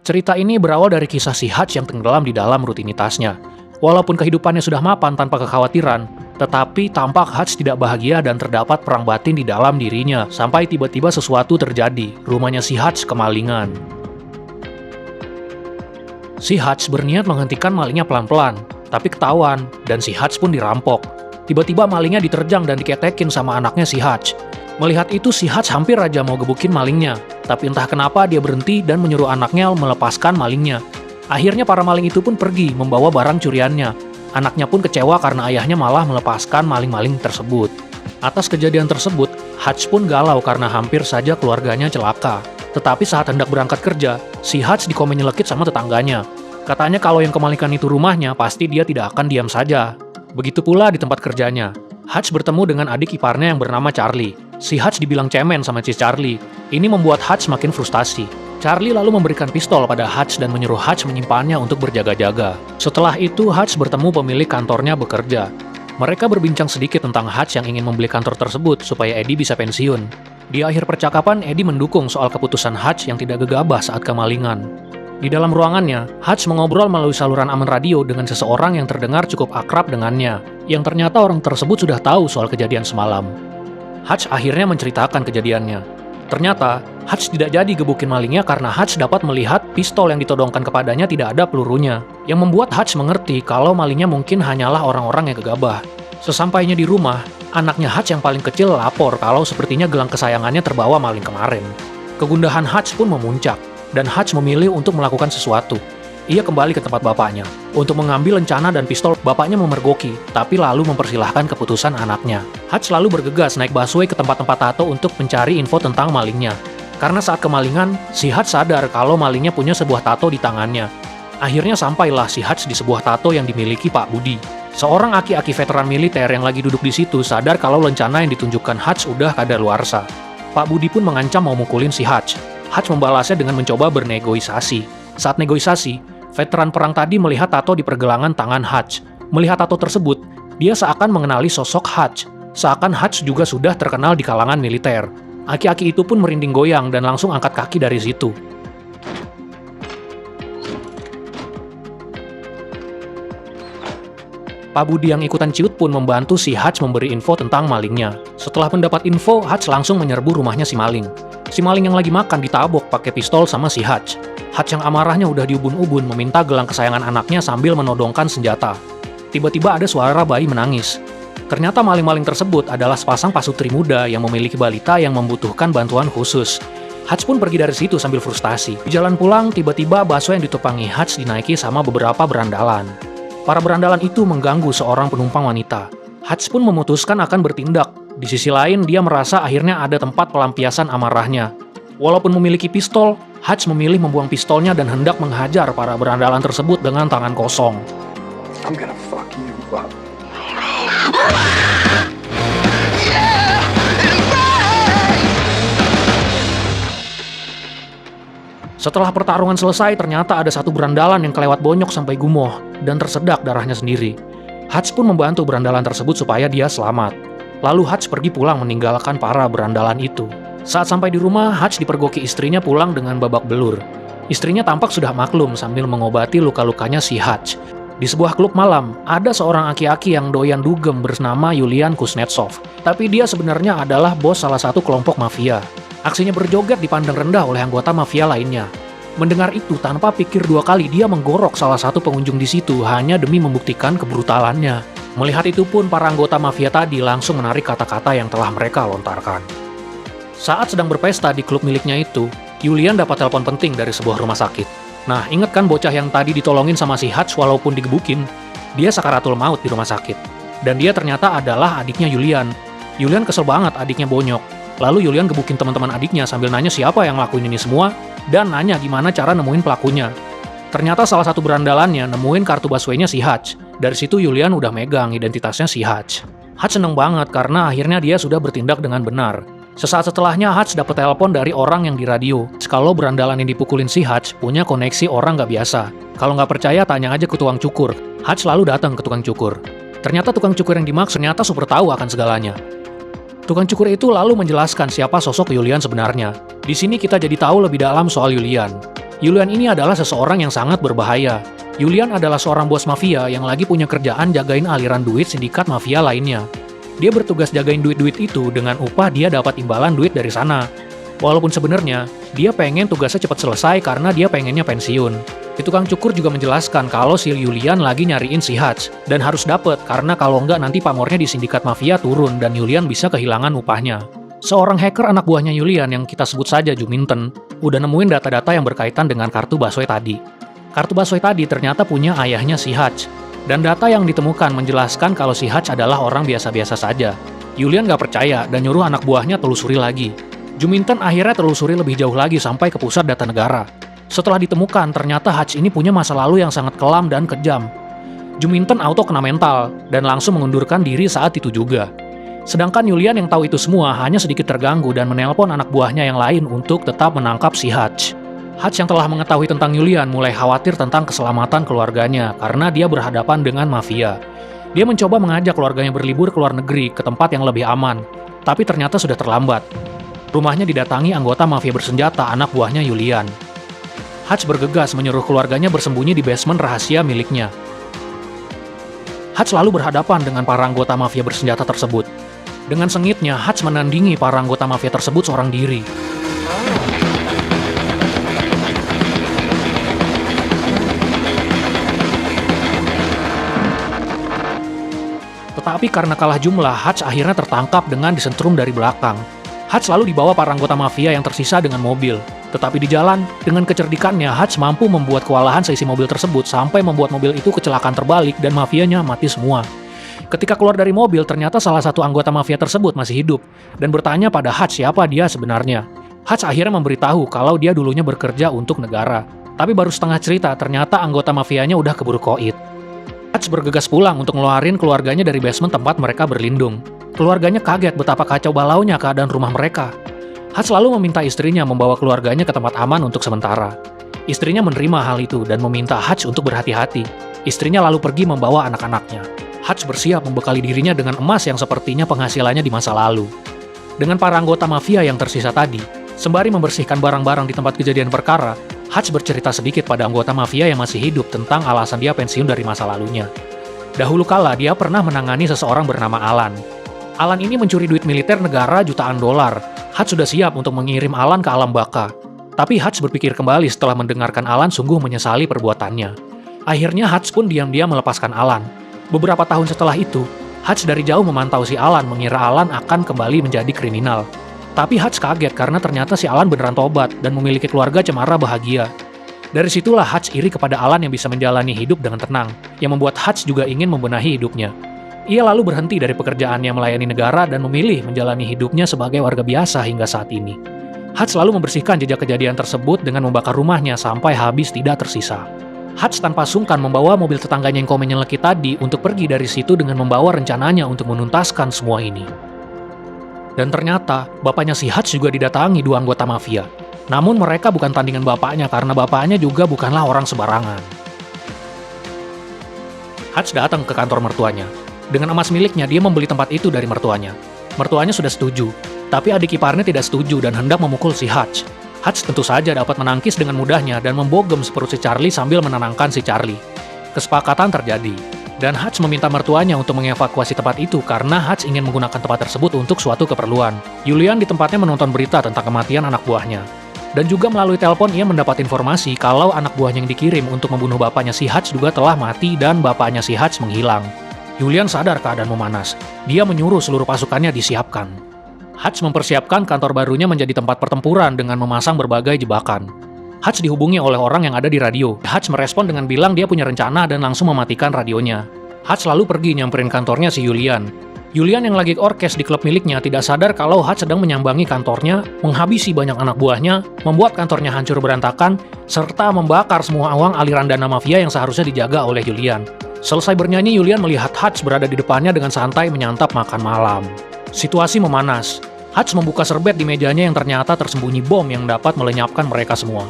Cerita ini berawal dari kisah si Hutch yang tenggelam di dalam rutinitasnya. Walaupun kehidupannya sudah mapan tanpa kekhawatiran, tetapi tampak Hutch tidak bahagia dan terdapat perang batin di dalam dirinya, sampai tiba-tiba sesuatu terjadi. Rumahnya si Hutch kemalingan. Si Hutch berniat menghentikan malingnya pelan-pelan, tapi ketahuan, dan si Hutch pun dirampok. Tiba-tiba malingnya diterjang dan diketekin sama anaknya si Hutch. Melihat itu, si Hutch hampir aja mau gebukin malingnya, tapi entah kenapa dia berhenti dan menyuruh anaknya melepaskan malingnya. Akhirnya para maling itu pun pergi membawa barang curiannya. Anaknya pun kecewa karena ayahnya malah melepaskan maling-maling tersebut. Atas kejadian tersebut, Hutch pun galau karena hampir saja keluarganya celaka. Tetapi saat hendak berangkat kerja, si Hutch dikomen nyelekit sama tetangganya. Katanya kalau yang kemalingan itu rumahnya, pasti dia tidak akan diam saja. Begitu pula di tempat kerjanya. Hutch bertemu dengan adik iparnya yang bernama Charlie. Si Hutch dibilang cemen sama si Charlie. Ini membuat Hutch makin frustasi. Charlie lalu memberikan pistol pada Hutch dan menyuruh Hutch menyimpannya untuk berjaga-jaga. Setelah itu, Hutch bertemu pemilik kantornya bekerja. Mereka berbincang sedikit tentang Hutch yang ingin membeli kantor tersebut supaya Eddie bisa pensiun. Di akhir percakapan, Eddie mendukung soal keputusan Hutch yang tidak gegabah saat kemalingan. Di dalam ruangannya, Hutch mengobrol melalui saluran aman radio dengan seseorang yang terdengar cukup akrab dengannya, yang ternyata orang tersebut sudah tahu soal kejadian semalam. Hutch akhirnya menceritakan kejadiannya. Ternyata, Hutch tidak jadi gebukin malingnya karena Hutch dapat melihat pistol yang ditodongkan kepadanya tidak ada pelurunya, yang membuat Hutch mengerti kalau malingnya mungkin hanyalah orang-orang yang gegabah. Sesampainya di rumah, anaknya Hutch yang paling kecil lapor kalau sepertinya gelang kesayangannya terbawa maling kemarin. Kegundahan Hutch pun memuncak, dan Hutch memilih untuk melakukan sesuatu. Ia kembali ke tempat bapaknya. Untuk mengambil lencana dan pistol, bapaknya memergoki, tapi lalu mempersilahkan keputusan anaknya. Hutch lalu bergegas naik busway ke tempat-tempat tato untuk mencari info tentang malingnya. Karena saat kemalingan, si Hutch sadar kalau malingnya punya sebuah tato di tangannya. Akhirnya sampailah si Hutch di sebuah tato yang dimiliki Pak Budi. Seorang aki-aki veteran militer yang lagi duduk di situ sadar kalau lencana yang ditunjukkan Hutch udah kadaluarsa. Pak Budi pun mengancam mau mukulin si Hutch. Hutch membalasnya dengan mencoba bernegosiasi. Saat negosiasi, veteran perang tadi melihat tato di pergelangan tangan Hutch. Melihat tato tersebut, dia seakan mengenali sosok Hutch. Seakan Hutch juga sudah terkenal di kalangan militer. Aki-aki itu pun merinding goyang dan langsung angkat kaki dari situ. Pak Budi yang ikutan ciut pun membantu si Hutch memberi info tentang malingnya. Setelah mendapat info, Hutch langsung menyerbu rumahnya si maling. Si maling yang lagi makan ditabok pakai pistol sama si Hutch. Hutch yang amarahnya udah diubun-ubun meminta gelang kesayangan anaknya sambil menodongkan senjata. Tiba-tiba ada suara bayi menangis. Ternyata maling-maling tersebut adalah sepasang pasutri muda yang memiliki balita yang membutuhkan bantuan khusus. Hutch pun pergi dari situ sambil frustasi. Di jalan pulang, tiba-tiba busway yang ditupangi Hutch dinaiki sama beberapa berandalan. Para berandalan itu mengganggu seorang penumpang wanita. Hutch pun memutuskan akan bertindak. Di sisi lain, dia merasa akhirnya ada tempat pelampiasan amarahnya. Walaupun memiliki pistol, Hutch memilih membuang pistolnya dan hendak menghajar para berandalan tersebut dengan tangan kosong. I'm gonna fuck you up. Setelah pertarungan selesai, ternyata ada satu berandalan yang kelewat bonyok sampai gumoh dan tersedak darahnya sendiri. Hutch pun membantu berandalan tersebut supaya dia selamat. Lalu Hutch pergi pulang meninggalkan para berandalan itu. Saat sampai di rumah, Hutch dipergoki istrinya pulang dengan babak belur. Istrinya tampak sudah maklum sambil mengobati luka-lukanya si Hutch. Di sebuah klub malam, ada seorang aki-aki yang doyan dugem bernama Yulian Kuznetsov. Tapi dia sebenarnya adalah bos salah satu kelompok mafia. Aksinya berjoget dipandang rendah oleh anggota mafia lainnya. Mendengar itu, tanpa pikir dua kali dia menggorok salah satu pengunjung di situ hanya demi membuktikan kebrutalannya. Melihat itu pun para anggota mafia tadi langsung menarik kata-kata yang telah mereka lontarkan. Saat sedang berpesta di klub miliknya itu, Yulian dapat telepon penting dari sebuah rumah sakit. Nah, ingat kan bocah yang tadi ditolongin sama si Hutch walaupun digebukin? Dia sakaratul maut di rumah sakit. Dan dia ternyata adalah adiknya Yulian. Yulian kesel banget adiknya bonyok. Lalu Yulian gebukin teman-teman adiknya sambil nanya siapa yang ngelakuin ini semua, dan nanya gimana cara nemuin pelakunya. Ternyata salah satu berandalannya nemuin kartu busway-nya si Hutch. Dari situ Yulian udah megang identitasnya si Hutch. Hutch seneng banget karena akhirnya dia sudah bertindak dengan benar. Sesaat setelahnya Hutch dapat telepon dari orang yang di radio. Kalau berandalan yang dipukulin si Hutch punya koneksi orang nggak biasa. Kalau nggak percaya tanya aja ke tukang cukur. Hutch lalu datang ke tukang cukur. Ternyata tukang cukur yang dimaksud ternyata super tahu akan segalanya. Tukang cukur itu lalu menjelaskan siapa sosok Yulian sebenarnya. Di sini kita jadi tahu lebih dalam soal Yulian. Julian ini adalah seseorang yang sangat berbahaya. Julian adalah seorang bos mafia yang lagi punya kerjaan jagain aliran duit sindikat mafia lainnya. Dia bertugas jagain duit-duit itu dengan upah dia dapat imbalan duit dari sana. Walaupun sebenarnya, dia pengen tugasnya cepat selesai karena dia pengennya pensiun. Tukang cukur juga menjelaskan kalau si Julian lagi nyariin si Hutch, dan harus dapet karena kalau nggak nanti pamornya di sindikat mafia turun dan Julian bisa kehilangan upahnya. Seorang hacker anak buahnya Julian yang kita sebut saja Juminten, udah nemuin data-data yang berkaitan dengan kartu Baswe tadi. Kartu Baswe tadi ternyata punya ayahnya si Hutch, dan data yang ditemukan menjelaskan kalau si Hutch adalah orang biasa-biasa saja. Julian nggak percaya dan nyuruh anak buahnya telusuri lagi. Juminten akhirnya telusuri lebih jauh lagi sampai ke pusat data negara. Setelah ditemukan, ternyata Hutch ini punya masa lalu yang sangat kelam dan kejam. Juminten auto kena mental dan langsung mengundurkan diri saat itu juga. Sedangkan Julian yang tahu itu semua hanya sedikit terganggu dan menelpon anak buahnya yang lain untuk tetap menangkap si Hutch. Hutch yang telah mengetahui tentang Julian mulai khawatir tentang keselamatan keluarganya karena dia berhadapan dengan mafia. Dia mencoba mengajak keluarganya berlibur ke luar negeri ke tempat yang lebih aman, tapi ternyata sudah terlambat. Rumahnya didatangi anggota mafia bersenjata anak buahnya Julian. Hutch bergegas menyuruh keluarganya bersembunyi di basement rahasia miliknya. Hutch lalu berhadapan dengan para anggota mafia bersenjata tersebut. Dengan sengitnya, Hutch menandingi para anggota mafia tersebut seorang diri. Tetapi karena kalah jumlah, Hutch akhirnya tertangkap dengan disentrum dari belakang. Hutch lalu dibawa para anggota mafia yang tersisa dengan mobil. Tetapi di jalan, dengan kecerdikannya, Hutch mampu membuat kewalahan seisi mobil tersebut sampai membuat mobil itu kecelakaan terbalik dan mafianya mati semua. Ketika keluar dari mobil, ternyata salah satu anggota mafia tersebut masih hidup dan bertanya pada Hutch siapa dia sebenarnya. Hutch akhirnya memberitahu kalau dia dulunya bekerja untuk negara. Tapi baru setengah cerita, ternyata anggota mafianya udah keburu koid. Hutch bergegas pulang untuk ngeluarin keluarganya dari basement tempat mereka berlindung. Keluarganya kaget betapa kacau balaunya keadaan rumah mereka. Hutch lalu meminta istrinya membawa keluarganya ke tempat aman untuk sementara. Istrinya menerima hal itu dan meminta Hutch untuk berhati-hati. Istrinya lalu pergi membawa anak-anaknya. Hutch bersiap membekali dirinya dengan emas yang sepertinya penghasilannya di masa lalu. Dengan para anggota mafia yang tersisa tadi, sembari membersihkan barang-barang di tempat kejadian perkara, Hutch bercerita sedikit pada anggota mafia yang masih hidup tentang alasan dia pensiun dari masa lalunya. Dahulu kala dia pernah menangani seseorang bernama Alan. Alan ini mencuri duit militer negara jutaan dolar. Hutch sudah siap untuk mengirim Alan ke alam baka. Tapi Hutch berpikir kembali setelah mendengarkan Alan sungguh menyesali perbuatannya. Akhirnya Hutch pun diam-diam melepaskan Alan. Beberapa tahun setelah itu, Hutch dari jauh memantau si Alan mengira Alan akan kembali menjadi kriminal. Tapi Hutch kaget karena ternyata si Alan beneran tobat dan memiliki keluarga cemara bahagia. Dari situlah Hutch iri kepada Alan yang bisa menjalani hidup dengan tenang, yang membuat Hutch juga ingin membenahi hidupnya. Ia lalu berhenti dari pekerjaannya melayani negara dan memilih menjalani hidupnya sebagai warga biasa hingga saat ini. Hutch lalu membersihkan jejak kejadian tersebut dengan membakar rumahnya sampai habis tidak tersisa. Hutch tanpa sungkan membawa mobil tetangganya yang komen nyeleki tadi untuk pergi dari situ dengan membawa rencananya untuk menuntaskan semua ini. Dan ternyata, bapaknya si Hutch juga didatangi dua anggota mafia. Namun mereka bukan tandingan bapaknya karena bapaknya juga bukanlah orang sembarangan. Hutch datang ke kantor mertuanya. Dengan emas miliknya, dia membeli tempat itu dari mertuanya. Mertuanya sudah setuju, tapi adik iparnya tidak setuju dan hendak memukul si Hutch. Hutch tentu saja dapat menangkis dengan mudahnya dan membogem seperut si Charlie sambil menenangkan si Charlie. Kesepakatan terjadi, dan Hutch meminta mertuanya untuk mengevakuasi tempat itu karena Hutch ingin menggunakan tempat tersebut untuk suatu keperluan. Julian di tempatnya menonton berita tentang kematian anak buahnya. Dan juga melalui telepon ia mendapat informasi kalau anak buahnya yang dikirim untuk membunuh bapaknya si Hutch juga telah mati dan bapaknya si Hutch menghilang. Julian sadar keadaan memanas. Dia menyuruh seluruh pasukannya disiapkan. Hutch mempersiapkan kantor barunya menjadi tempat pertempuran dengan memasang berbagai jebakan. Hutch dihubungi oleh orang yang ada di radio. Hutch merespon dengan bilang dia punya rencana dan langsung mematikan radionya. Hutch lalu pergi nyamperin kantornya si Julian. Julian yang lagi orkes di klub miliknya tidak sadar kalau Hutch sedang menyambangi kantornya, menghabisi banyak anak buahnya, membuat kantornya hancur berantakan, serta membakar semua uang aliran dana mafia yang seharusnya dijaga oleh Julian. Selesai bernyanyi, Julian melihat Hutch berada di depannya dengan santai menyantap makan malam. Situasi memanas. Hutch membuka serbet di mejanya yang ternyata tersembunyi bom yang dapat melenyapkan mereka semua.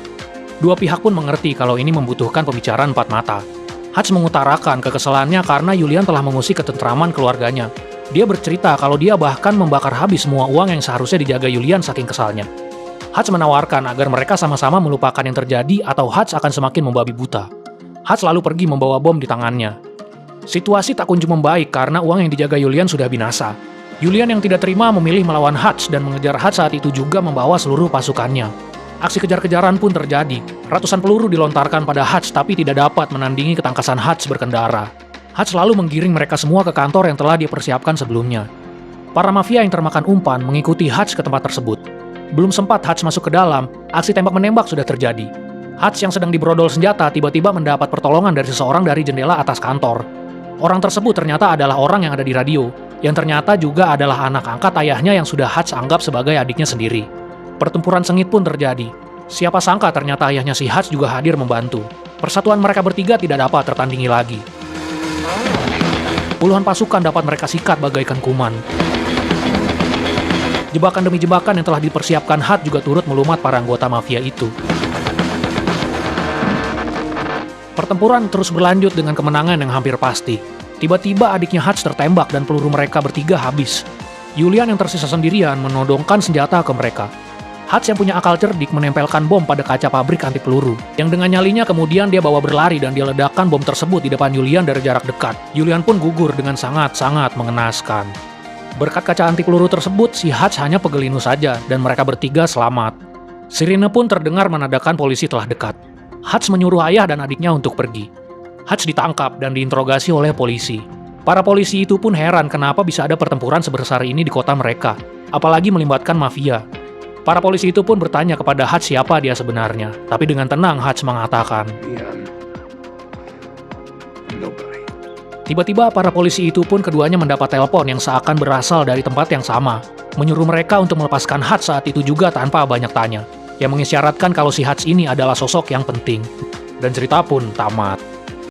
Dua pihak pun mengerti kalau ini membutuhkan pembicaraan empat mata. Hutch mengutarakan kekesalannya karena Julian telah mengusik ketentraman keluarganya. Dia bercerita kalau dia bahkan membakar habis semua uang yang seharusnya dijaga Julian saking kesalnya. Hutch menawarkan agar mereka sama-sama melupakan yang terjadi atau Hutch akan semakin membabi buta. Hutch lalu pergi membawa bom di tangannya. Situasi tak kunjung membaik karena uang yang dijaga Julian sudah binasa. Julian yang tidak terima memilih melawan Hutch dan mengejar Hutch saat itu juga membawa seluruh pasukannya. Aksi kejar-kejaran pun terjadi. Ratusan peluru dilontarkan pada Hutch tapi tidak dapat menandingi ketangkasan Hutch berkendara. Hutch lalu menggiring mereka semua ke kantor yang telah dipersiapkan sebelumnya. Para mafia yang termakan umpan mengikuti Hutch ke tempat tersebut. Belum sempat Hutch masuk ke dalam, aksi tembak-menembak sudah terjadi. Hutch yang sedang dibrodol senjata tiba-tiba mendapat pertolongan dari seseorang dari jendela atas kantor. Orang tersebut ternyata adalah orang yang ada di radio, yang ternyata juga adalah anak angkat ayahnya yang sudah Hutch anggap sebagai adiknya sendiri. Pertempuran sengit pun terjadi. Siapa sangka ternyata ayahnya si Hutch juga hadir membantu. Persatuan mereka bertiga tidak dapat tertandingi lagi. Puluhan pasukan dapat mereka sikat bagaikan kuman. Jebakan demi jebakan yang telah dipersiapkan Hutch juga turut melumat para anggota mafia itu. Pertempuran terus berlanjut dengan kemenangan yang hampir pasti. Tiba-tiba adiknya Hutch tertembak dan peluru mereka bertiga habis. Julian yang tersisa sendirian menodongkan senjata ke mereka. Hutch yang punya akal cerdik menempelkan bom pada kaca pabrik anti peluru, yang dengan nyalinya kemudian dia bawa berlari dan dia ledakkan bom tersebut di depan Julian dari jarak dekat. Julian pun gugur dengan sangat-sangat mengenaskan. Berkat kaca anti peluru tersebut, si Hutch hanya pegelinu saja dan mereka bertiga selamat. Sirine pun terdengar menandakan polisi telah dekat. Hutch menyuruh ayah dan adiknya untuk pergi. Hutch ditangkap dan diinterogasi oleh polisi. Para polisi itu pun heran kenapa bisa ada pertempuran sebesar ini di kota mereka, apalagi melibatkan mafia. Para polisi itu pun bertanya kepada Hutch siapa dia sebenarnya, tapi dengan tenang Hutch mengatakan, Nobody. tiba-tiba para polisi itu pun keduanya mendapat telepon yang seakan berasal dari tempat yang sama, menyuruh mereka untuk melepaskan Hutch saat itu juga tanpa banyak tanya, yang mengisyaratkan kalau si Hutch ini adalah sosok yang penting. Dan cerita pun tamat.